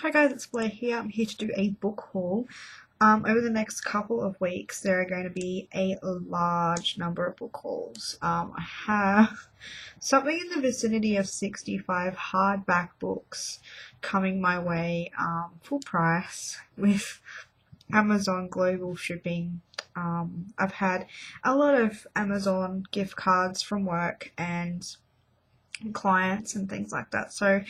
Hi guys, it's Blair here. I'm here to do a book haul. Over the next couple of weeks, there are going to be a large number of book hauls. I have something in the vicinity of 65 hardback books coming my way, full price with Amazon global shipping. I've had a lot of Amazon gift cards from work and clients and things like that. So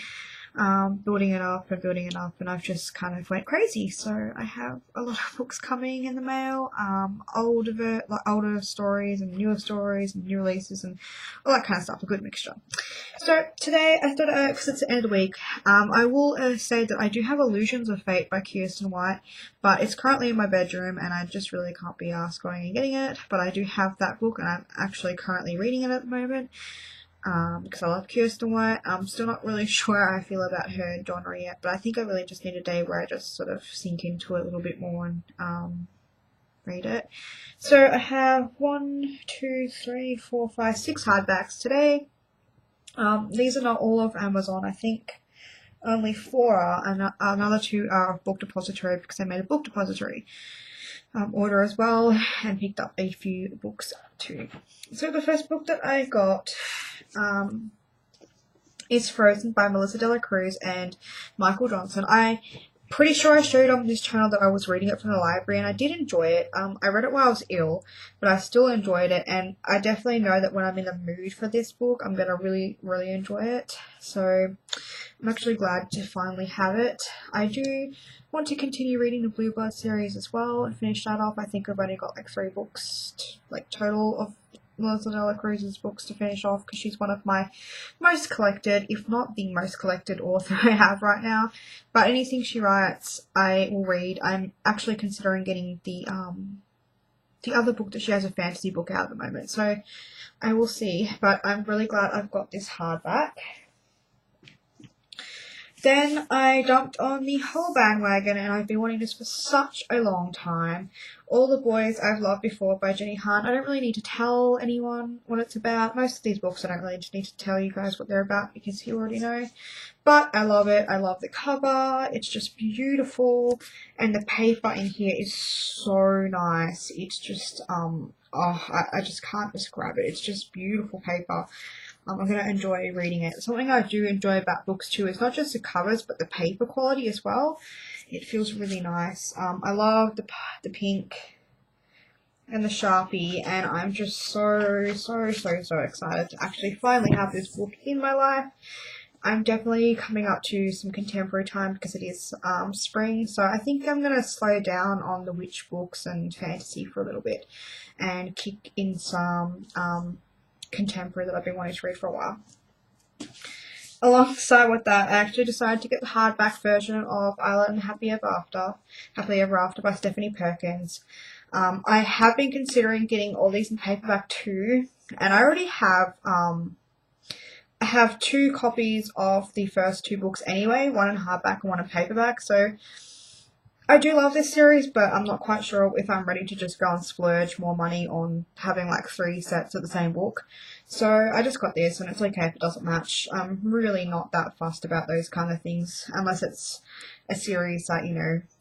building it up and building it up, and I've just kind of went crazy. So I have a lot of books coming in the mail, older stories and newer stories and new releases and all that kind of stuff, a good mixture. So today I thought, because it's the end of the week, I will say that I do have Illusions of Fate by Kirsten White, but it's currently in my bedroom and I just really can't be asked going and getting it, but I do have that book and I'm actually currently reading it at the moment. Because I love Kirsten White. I'm still not really sure how I feel about her genre yet, but I think I really just need a day where I just sort of sink into it a little bit more and read it. So I have 6 hardbacks today. These are not all of Amazon. I think only 4 are, and another 2 are of Book Depository because I made a Book Depository order as well and picked up a few books too. So the first book that I got is Frozen by Melissa Dela Cruz and Michael Johnson. I'm pretty sure I showed on this channel that I was reading it from the library and I did enjoy it. I read it while I was ill, but I still enjoyed it, and I definitely know that when I'm in the mood for this book, I'm going to really, really enjoy it. So I'm actually glad to finally have it. I do want to continue reading the Blue Blood series as well and finish that off. I think I've only got like 3 books, total of Melissa Dela Cruz's books to finish off, because she's one of my most collected, if not the most collected author I have right now. But anything she writes, I will read. I'm actually considering getting the other book that she has, a fantasy book out at the moment, so I will see. But I'm really glad I've got this hardback. Then I jumped on the whole bandwagon, and I've been wanting this for such a long time. All the Boys I've Loved Before by Jenny Han. I don't really need to tell anyone what it's about. Most of these books I don't really need to tell you guys what they're about because you already know. But I love it. I love the cover. It's just beautiful. And the paper in here is so nice. It's just, I just can't describe it. It's just beautiful paper. I'm going to enjoy reading it. Something I do enjoy about books too is not just the covers, but the paper quality as well. It feels really nice. I love the pink and the Sharpie, and I'm just so excited to actually finally have this book in my life. I'm definitely coming up to some contemporary time because it is spring, so I think I'm going to slow down on the witch books and fantasy for a little bit and kick in some contemporary that I've been wanting to read for a while. Alongside with that, I actually decided to get the hardback version of Island Happily Ever After by Stephanie Perkins. I have been considering getting all these in paperback too, and I already have I have 2 copies of the first 2 books anyway, one in hardback and one in paperback, so I do love this series, but I'm not quite sure if I'm ready to just go and splurge more money on having like 3 sets of the same book. So I just got this, and it's okay if it doesn't match. I'm really not that fussed about those kind of things, unless it's a series that,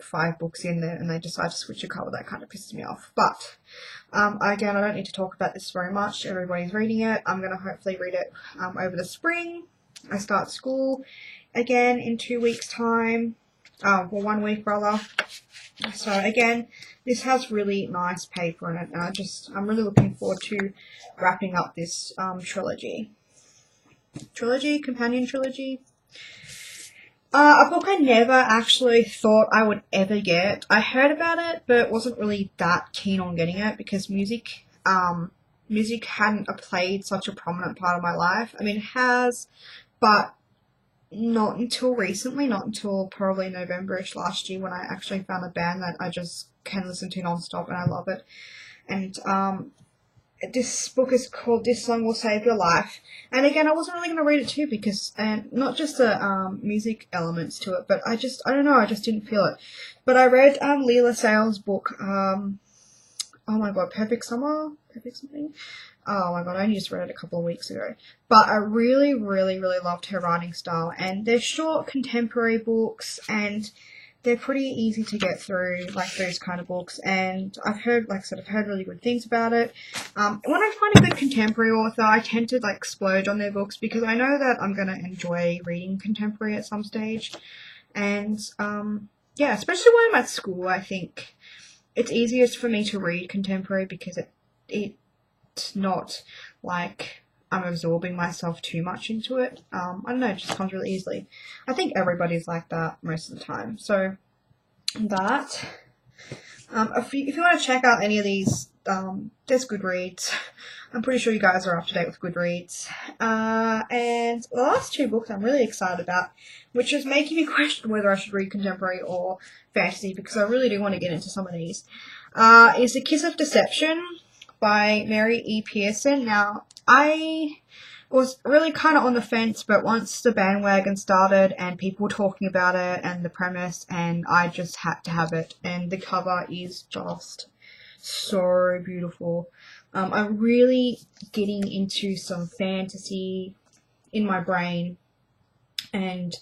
5 books in there and they decide to switch a cover. That kind of pisses me off. But again, I don't need to talk about this very much. Everybody's reading it. I'm going to hopefully read it over the spring. I start school again in 2 weeks' time. 1 week rather. So again, this has really nice paper in it, and I'm really looking forward to wrapping up this companion trilogy. A book I never actually thought I would ever get. I heard about it, but wasn't really that keen on getting it because music hadn't played such a prominent part of my life. I mean, it has, but not until recently, not until probably November-ish last year, when I actually found a band that I just can listen to non-stop and I love it. And this book is called This Song Will Save Your Life. And again, I wasn't really going to read it too because, not just the music elements to it, but I don't know, I just didn't feel it. But I read Leela Sales' book, oh my god, Perfect Something? oh my god, I only just read it a couple of weeks ago. But I really, really, really loved her writing style. And they're short contemporary books, and they're pretty easy to get through, like those kind of books. And I've heard, like I said, I've heard really good things about it. When I find a good contemporary author, I tend to like splurge on their books because I know that I'm going to enjoy reading contemporary at some stage. And yeah, especially when I'm at school, I think it's easiest for me to read contemporary because it's not like I'm absorbing myself too much into it. I don't know, it just comes really easily. I think everybody's like that most of the time. So that. If you want to check out any of these, there's Goodreads. I'm pretty sure you guys are up to date with Goodreads. And the last two books I'm really excited about, which is making me question whether I should read contemporary or fantasy, because I really do want to get into some of these, is A Kiss of Deception by Mary E. Pearson. Now, I was really kind of on the fence, but once the bandwagon started and people were talking about it and the premise, and I just had to have it. And the cover is just so beautiful. I'm really getting into some fantasy in my brain, and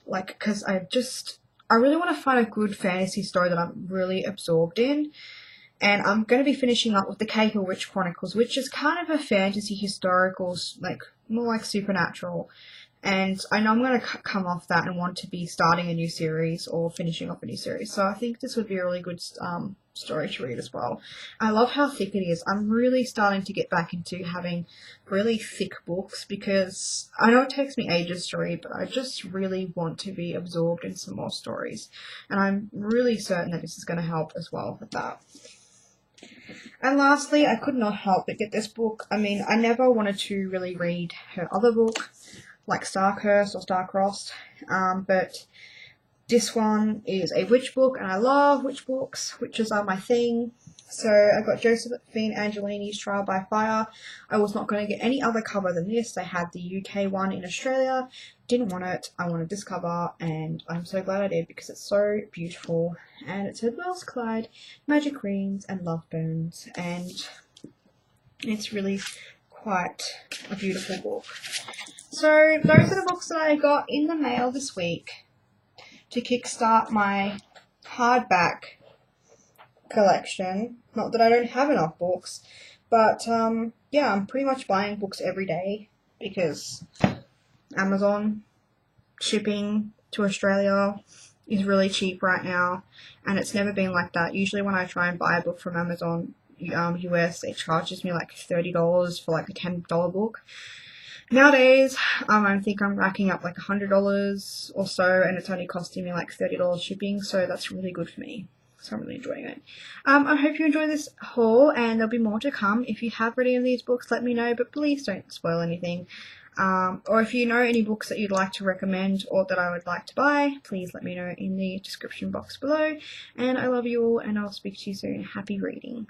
like, because I really want to find a good fantasy story that I'm really absorbed in. And I'm going to be finishing up with the Cahill Witch Chronicles, which is kind of a fantasy historical, like more like supernatural. And I know I'm going to come off that and want to be starting a new series or finishing off a new series. So I think this would be a really good story to read as well. I love how thick it is. I'm really starting to get back into having really thick books because I know it takes me ages to read, but I just really want to be absorbed in some more stories. And I'm really certain that this is going to help as well with that. And lastly, I could not help but get this book. I mean, I never wanted to really read her other book, like Starcurse or Starcrossed, but this one is a witch book, and I love witch books. Witches are my thing. So I got Josephine Angelini's Trial by Fire. I was not going to get any other cover than this. They had the UK one in Australia. Didn't want it. I wanted this cover, and I'm so glad I did because it's so beautiful. And it said Wells Clyde, Magic Rings, and Love Bones. And it's really quite a beautiful book. So those are the books that I got in the mail this week to kickstart my hardback collection. Not that I don't have enough books, but yeah, I'm pretty much buying books every day because Amazon shipping to Australia is really cheap right now, and it's never been like that. Usually when I try and buy a book from Amazon US, it charges me like $30 for like a $10 book. Nowadays, I think I'm racking up like $100 or so, and it's only costing me like $30 shipping, so that's really good for me. So I'm really enjoying it. I hope you enjoy this haul, and there'll be more to come. If you have read any of these books, let me know, but please don't spoil anything. Or if you know any books that you'd like to recommend or that I would like to buy, please let me know in the description box below. And I love you all, and I'll speak to you soon. Happy reading.